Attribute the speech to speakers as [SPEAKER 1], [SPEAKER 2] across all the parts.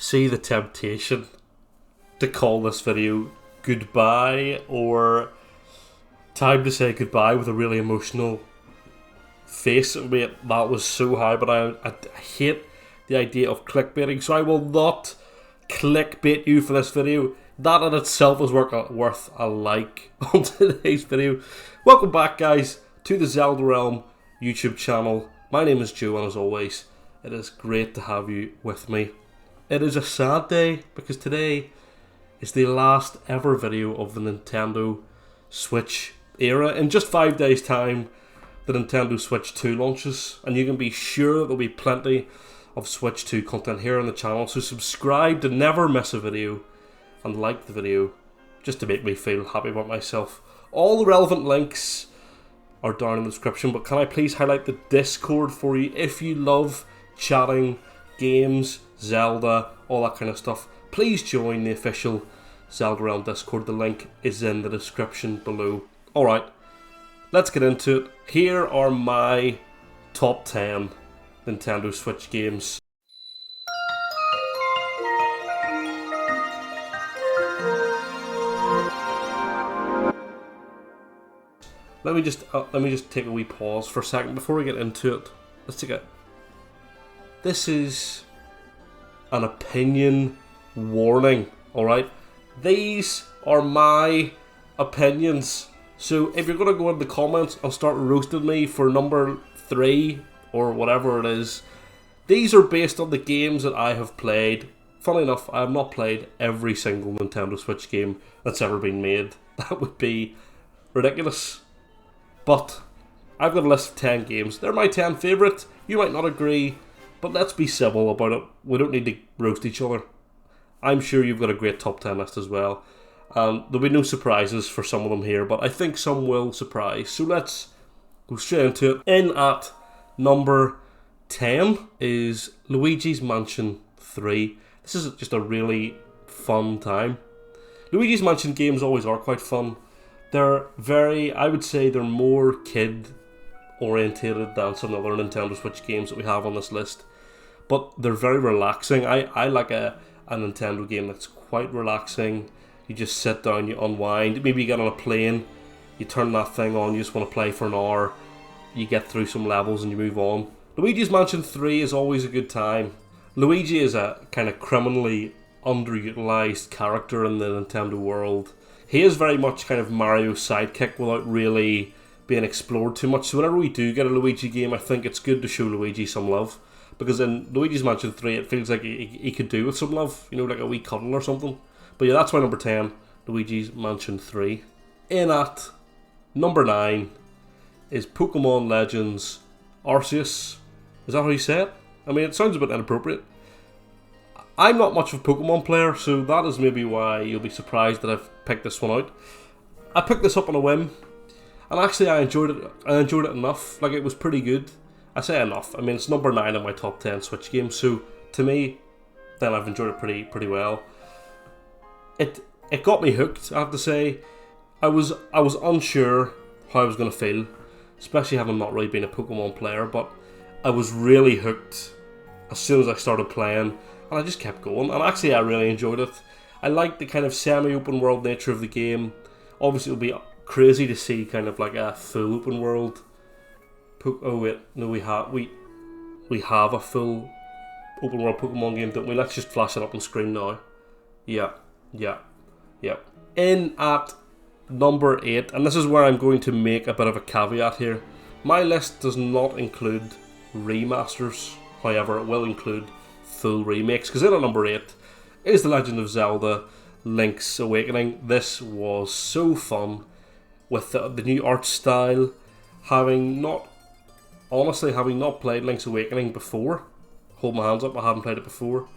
[SPEAKER 1] see the temptation to call this video goodbye or time to say goodbye with a really emotional face. Wait, that was so high, but I hate the idea of clickbaiting, so I will not clickbait you for this video. That in itself is worth a like on today's video. Welcome back, guys, to the Zelda Realm YouTube channel. My name is Joe, and as always, it is great to have you with me. It is a sad day because today is the last ever video of the Nintendo Switch era. In just 5 days' time, the Nintendo Switch 2 launches, and you can be sure that there'll be plenty of Switch 2 content here on the channel. So subscribe to never miss a video and like the video just to make me feel happy about myself. All the relevant links are down in the description, but can I please highlight the Discord for you? If you love chatting, games, Zelda, all that kind of stuff, please join the official Zelda Realm Discord. The link is in the description below. Alright, let's get into it. Here are my top 10 Nintendo Switch games. Let me just take a wee pause for a second before we get into it. Let's take it. This is an opinion warning, alright? These are my opinions. So if you're going to go in the comments and start roasting me for number 3 or whatever it is, these are based on the games that I have played. Funny enough, I have not played every single Nintendo Switch game that's ever been made. That would be ridiculous. But I've got a list of 10 games. They're my 10 favourite. You might not agree, but let's be civil about it. We don't need to roast each other. I'm sure you've got a great top 10 list as well. There'll be no surprises for some of them here, but I think some will surprise. So let's go straight into it. In at number 10 is Luigi's Mansion 3. This is just a really fun time. Luigi's Mansion games always are quite fun. They're I would say they're more kid orientated than some other Nintendo Switch games that we have on this list. But they're very relaxing. I like a Nintendo game that's quite relaxing. You just sit down, you unwind. Maybe you get on a plane, you turn that thing on, you just want to play for an hour. You get through some levels and you move on. Luigi's Mansion 3 is always a good time. Luigi is a kind of criminally underutilized character in the Nintendo world. He is very much kind of Mario's sidekick without really being explored too much. So whenever we do get a Luigi game, I think it's good to show Luigi some love. Because in Luigi's Mansion 3, it feels like he could do with some love. You know, like a wee cuddle or something. But yeah, that's my number 10, Luigi's Mansion 3. In at number 9 is Pokemon Legends Arceus. Is that how you say it? I mean, it sounds a bit inappropriate. I'm not much of a Pokemon player, so that is maybe why you'll be surprised that I've picked this one out. I picked this up on a whim, and actually I enjoyed it. I enjoyed it enough. Like, it was pretty good. I say enough. I mean, it's number 9 in my top 10 Switch games, so to me, then I've enjoyed it pretty well. It got me hooked, I have to say. I was unsure how I was going to feel, especially having not really been a Pokemon player, but I was really hooked as soon as I started playing. And I just kept going, and actually I really enjoyed it. I liked the kind of semi-open world nature of the game. Obviously it would be crazy to see kind of like a full open world. Oh wait, no, we have a full open world Pokemon game, don't we? Let's just flash it up on screen now. Yeah. In at number 8, and this is where I'm going to make a bit of a caveat here. My list does not include remasters, however it will include full remakes, because in at number 8 is The Legend of Zelda Link's Awakening. This was so fun with the new art style. Having not played Link's Awakening before, hold my hands up, I haven't played it before.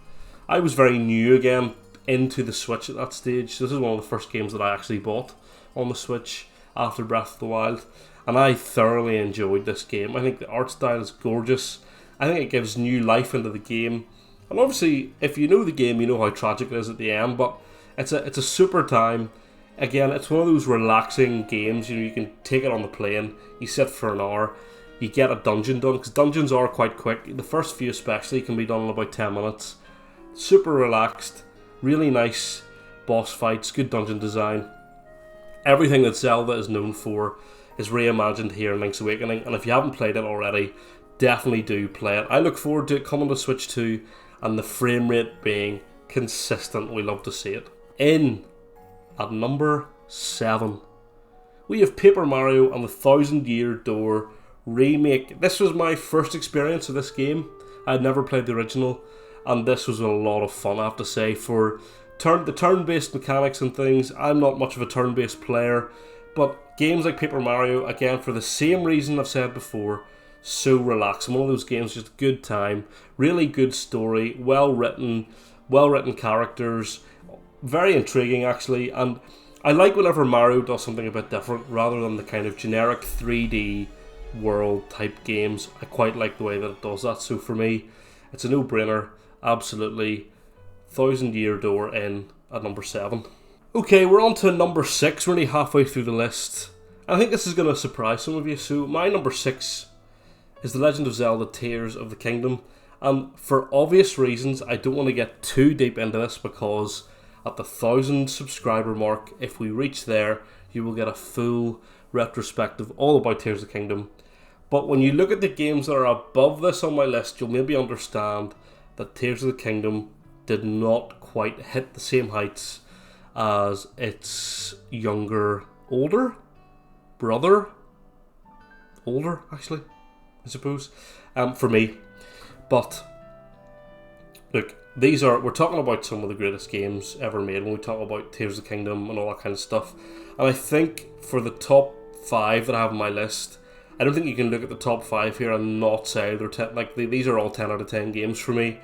[SPEAKER 1] I was very new again into the Switch at that stage. This is one of the first games that I actually bought on the Switch after Breath of the Wild, and I thoroughly enjoyed this game. I think the art style is gorgeous. I think it gives new life into the game. And obviously, if you know the game, you know how tragic it is at the end, but it's a super time. Again, it's one of those relaxing games. You know, you can take it on the plane, you sit for an hour, you get a dungeon done, because dungeons are quite quick. The first few especially can be done in about 10 minutes. super relaxed, really nice boss fights, good dungeon design. Everything that Zelda is known for is reimagined here in Link's Awakening, and if you haven't played it already, definitely do play it. I look forward to it coming to Switch 2 and the frame rate being consistent. We love to see it. In at number 7, we have Paper Mario and the Thousand Year Door remake. This was my first experience of this game. I had never played the original, and this was a lot of fun, I have to say. For the turn-based mechanics and things, I'm not much of a turn-based player, but games like Paper Mario, again, for the same reason I've said before, so relaxing. One of those games, just a good time, really good story, well written characters, very intriguing actually, and I like whenever Mario does something a bit different rather than the kind of generic 3D world type games. I quite like the way that it does that, so for me it's a no-brainer, absolutely. Thousand Year Door in at number 7. Okay, we're on to number 6, we're only halfway through the list. I think this is going to surprise some of you, so my number 6 is The Legend of Zelda Tears of the Kingdom, and for obvious reasons I don't want to get too deep into this, because at the 1,000 subscriber mark, if we reach there, you will get a full retrospective all about Tears of the Kingdom. But when you look at the games that are above this on my list, you'll maybe understand that Tears of the Kingdom did not quite hit the same heights as its older actually, I suppose, for me. But look, we're talking about some of the greatest games ever made when we talk about Tears of the Kingdom and all that kind of stuff. And I think for the top 5 that I have on my list, I don't think you can look at the top 5 here and not say these are all 10 out of 10 games for me,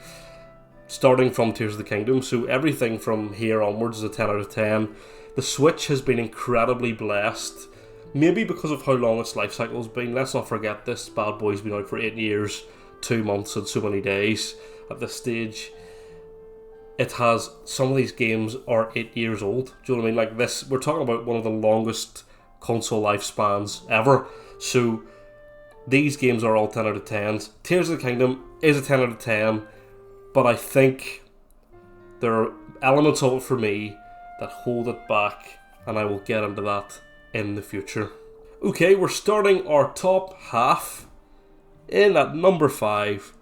[SPEAKER 1] starting from Tears of the Kingdom. So everything from here onwards is a 10 out of 10. The Switch has been incredibly blessed, maybe because of how long its life cycle has been. Let's not forget, this bad boy's been out for 8 years, 2 months and so many days at this stage. It has, some of these games are 8 years old. Do you know what I mean? Like this, we're talking about one of the longest console lifespans ever. So these games are all 10 out of 10s. Tears of the Kingdom is a 10 out of 10, but I think there are elements of it for me that hold it back, and I will get into that in the future. Okay, we're starting our top half. In at number 5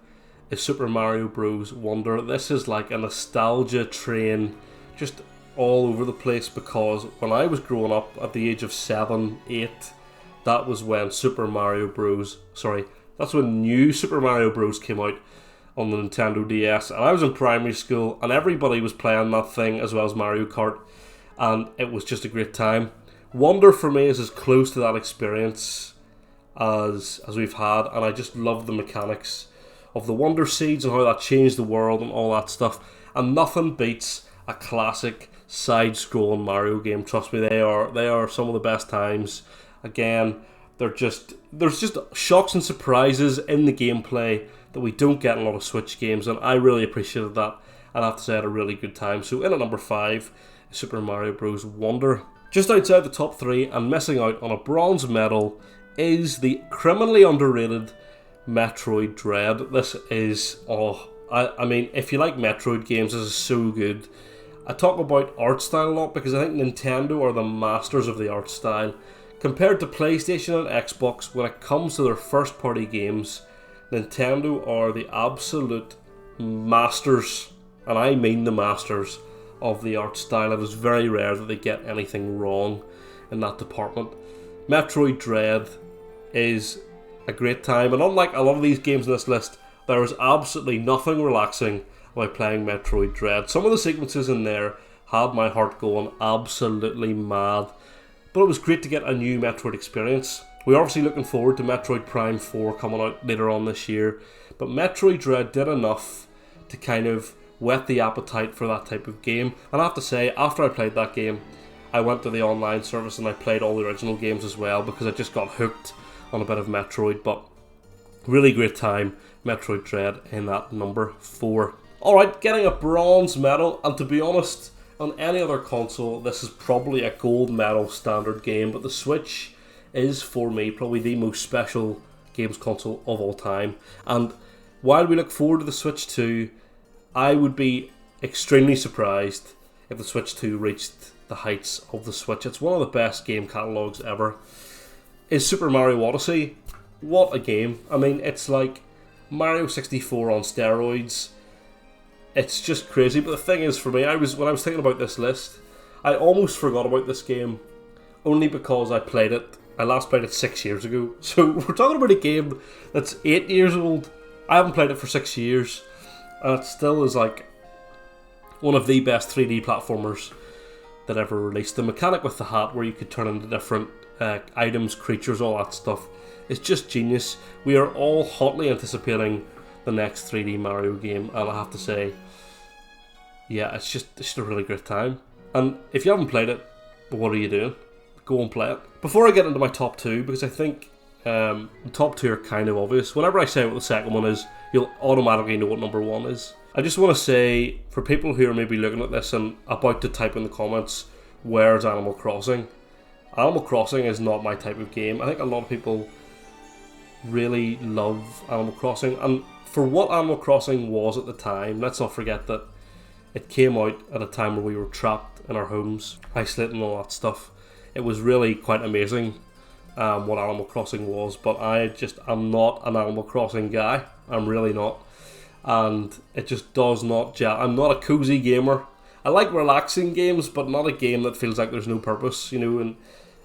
[SPEAKER 1] is Super Mario Bros. Wonder. This is like a nostalgia train just all over the place, because when I was growing up at the age of 7, 8, that was when that's when New Super Mario Bros. Came out on the Nintendo DS, and I was in primary school and everybody was playing that thing as well as Mario Kart, and it was just a great time. Wonder for me is as close to that experience as we've had, and I just love the mechanics of the Wonder Seeds and how that changed the world and all that stuff. And nothing beats a classic side-scrolling Mario game. Trust me, they are some of the best times. Again, there's just shocks and surprises in the gameplay that we don't get in a lot of Switch games, and I really appreciated that, and I have to say I had a really good time. So in at number 5 is Super Mario Bros. Wonder. Just outside the top 3 and missing out on a bronze medal is the criminally underrated Metroid Dread. This is, I mean, if you like Metroid games, this is so good. I talk about art style a lot because I think Nintendo are the masters of the art style. Compared to PlayStation and Xbox, when it comes to their first party games, Nintendo are the absolute masters, and I mean the masters, of the art style. It is very rare that they get anything wrong in that department. Metroid Dread is a great time, and unlike a lot of these games on this list, there is absolutely nothing relaxing about playing Metroid Dread. Some of the sequences in there had my heart going absolutely mad, but it was great to get a new Metroid experience. We're obviously looking forward to Metroid Prime 4 coming out later on this year, but Metroid Dread did enough to kind of whet the appetite for that type of game. And I have to say, after I played that game, I went to the online service and I played all the original games as well, because I just got hooked on a bit of Metroid. But really great time, Metroid Dread in at number 4. Alright, getting a bronze medal, and to be honest, on any other console this is probably a gold medal standard game, but the Switch is for me probably the most special games console of all time. And while we look forward to the Switch 2, I would be extremely surprised if the Switch 2 reached the heights of the Switch. It's one of the best game catalogues ever. Is Super Mario Odyssey? What a game. I mean, it's like Mario 64 on steroids. It's just crazy. But the thing is, for me, when I was thinking about this list, I almost forgot about this game, only because I last played it 6 years ago. So we're talking about a game that's 8 years old. I haven't played it for 6 years, and it still is like one of the best 3D platformers that ever released. The mechanic with the hat, where you could turn into different items, creatures, all that stuff, is just genius. We are all hotly anticipating the next 3D Mario game, and I have to say, yeah, it's just a really great time. And if you haven't played it, what are you doing? Go and play it. Before I get into my top two, because I think the top two are kind of obvious, whenever I say what the second one is, you'll automatically know what number one is. I just want to say, for people who are maybe looking at this and about to type in the comments, where's Animal Crossing? Animal Crossing is not my type of game. I think a lot of people really love Animal Crossing, and for what Animal Crossing was at the time, let's not forget that it came out at a time where we were trapped in our homes, isolating and all that stuff. It was really quite amazing what Animal Crossing was, but I'm not an Animal Crossing guy. I'm really not. And it just does not gel. I'm not a cozy gamer. I like relaxing games, but not a game that feels like there's no purpose, and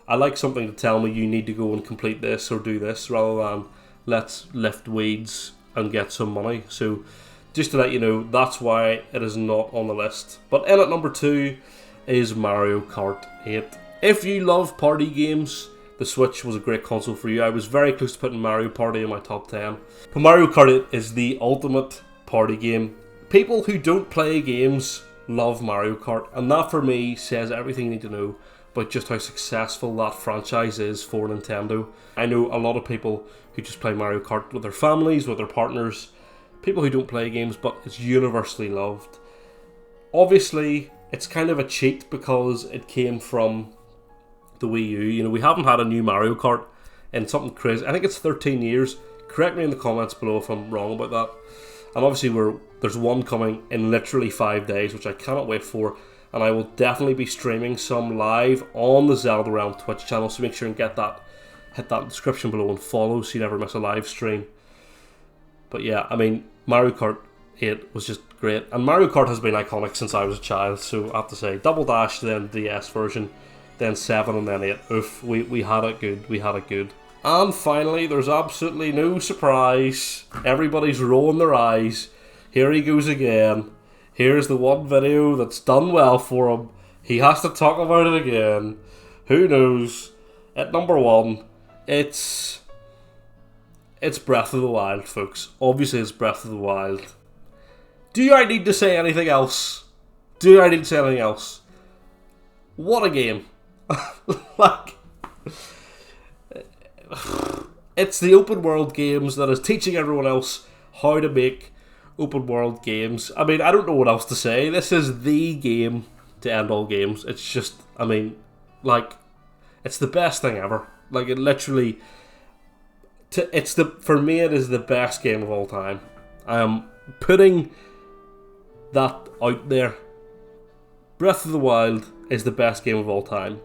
[SPEAKER 1] I like something to tell me you need to go and complete this or do this, rather than let's lift weeds and get some money. So just to let you know, that's why it is not on the list. But in at number 2 is Mario Kart 8. If you love party games, the Switch was a great console for you. I was very close to putting Mario Party in my top 10. But Mario Kart 8 is the ultimate party game. People who don't play games love Mario Kart, and that for me says everything you need to know about just how successful that franchise is for Nintendo. I know a lot of people who just play Mario Kart with their families, with their partners, people who don't play games, but it's universally loved. Obviously, it's kind of a cheat because it came from the Wii U. We haven't had a new Mario Kart in something crazy. I think it's 13 years. Correct me in the comments below if I'm wrong about that. And obviously there's one coming in literally 5 days, which I cannot wait for. And I will definitely be streaming some live on the Zelda Realm Twitch channel, so make sure and hit that description below and follow so you never miss a live stream. But yeah, I mean, Mario Kart 8 was just great. And Mario Kart has been iconic since I was a child, so I have to say, Double Dash, then the DS version, then 7 and then 8. Oof, we had it good. And finally, there's absolutely no surprise. Everybody's rolling their eyes. Here he goes again. Here's the one video that's done well for him. He has to talk about it again. Who knows? At number 1, it's Breath of the Wild, folks. Obviously, it's Breath of the Wild. Do I need to say anything else? What a game. It's the open world games that is teaching everyone else how to make open world games. I mean, I don't know what else to say. This is the game to end all games. It's just, I mean, it's the best thing ever. It literally, for me, it is the best game of all time. I am putting that out there. Breath of the Wild is the best game of all time.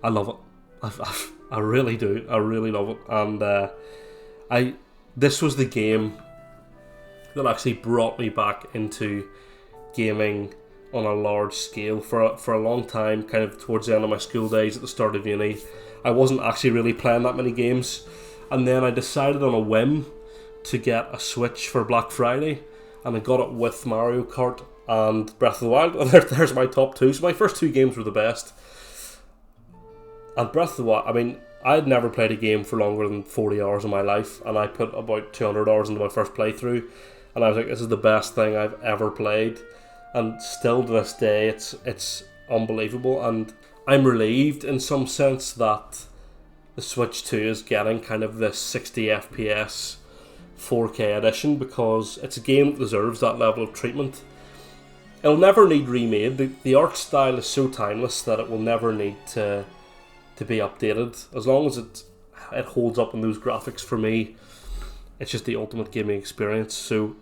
[SPEAKER 1] I love it. I really do. I really love it. And this was the game that actually brought me back into gaming on a large scale. For a long time, kind of towards the end of my school days, at the start of uni, I wasn't actually really playing that many games. And then I decided on a whim to get a Switch for Black Friday, and I got it with Mario Kart and Breath of the Wild. And there's my top 2. So my first 2 games were the best. And Breath of the Wild, I mean, I had never played a game for longer than 40 hours in my life, and I put about 200 hours into my first playthrough, and I was like, this is the best thing I've ever played. And still to this day, it's unbelievable, and I'm relieved in some sense that the Switch 2 is getting kind of this 60 FPS 4K edition, because it's a game that deserves that level of treatment. It'll never need remade. The art style is so timeless that it will never need to be updated. As long as it holds up in those graphics, for me, it's just the ultimate gaming experience. So,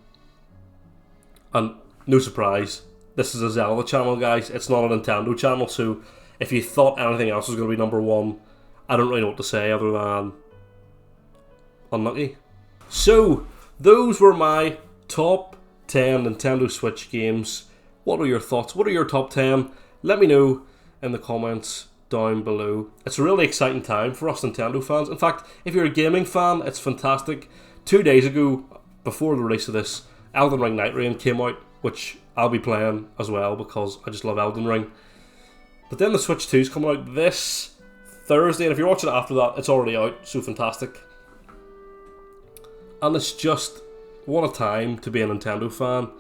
[SPEAKER 1] and no surprise, this is a Zelda channel, guys. It's not a Nintendo channel, so if you thought anything else was going to be number one, I don't really know what to say other than unlucky. So, those were my top 10 Nintendo Switch games. What are your thoughts? What are your top 10? Let me know in the comments down below. It's a really exciting time for us Nintendo fans. In fact, if you're a gaming fan, it's fantastic. 2 days ago, before the release of this, Elden Ring Night Rain came out, which I'll be playing as well because I just love Elden Ring. But then the Switch 2 is coming out this Thursday, and if you're watching it after that, it's already out, so fantastic. And it's just, what a time to be a Nintendo fan.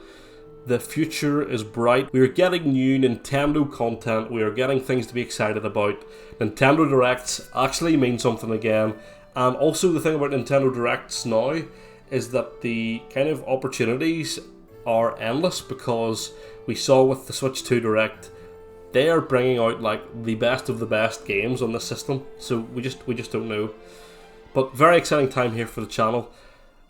[SPEAKER 1] The future is bright. We are getting new Nintendo content. We are getting things to be excited about. Nintendo Directs actually mean something again. And also the thing about Nintendo Directs now is that the kind of opportunities are endless, because we saw with the Switch 2 Direct, they are bringing out like the best of the best games on the system. So we just don't know. But very exciting time here for the channel.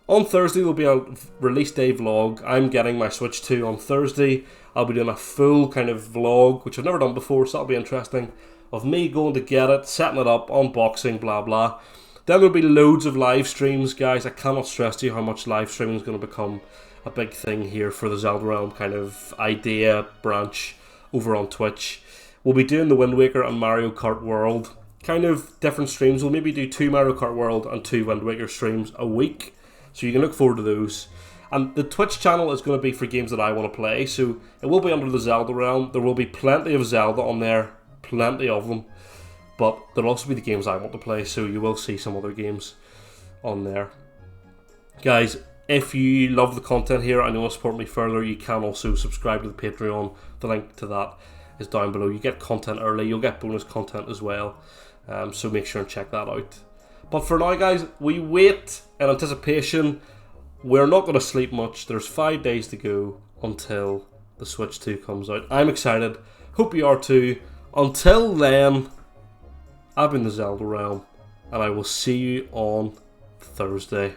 [SPEAKER 1] On Thursday there'll be a release day vlog. I'm getting my Switch 2 on Thursday. I'll be doing a full kind of vlog, which I've never done before, so that'll be interesting, of me going to get it, setting it up, unboxing, blah blah. Then there'll be loads of live streams, guys. I cannot stress to you how much live streaming is going to become a big thing here for the Zelda Realm kind of idea branch over on Twitch. We'll be doing the Wind Waker and Mario Kart World, kind of different streams. We'll maybe do 2 Mario Kart World and 2 Wind Waker streams a week. So you can look forward to those. And the Twitch channel is going to be for games that I want to play. So it will be under the Zelda realm. There will be plenty of Zelda on there. Plenty of them. But there'll also be the games I want to play. So you will see some other games on there. Guys, if you love the content here and you want to support me further, you can also subscribe to the Patreon. The link to that is down below. You get content early. You'll get bonus content as well. So make sure and check that out. But for now, guys, we wait in anticipation. We're not going to sleep much. There's 5 days to go until the Switch 2 comes out. I'm excited. Hope you are too. Until then, I've been the Zelda Realm, and I will see you on Thursday.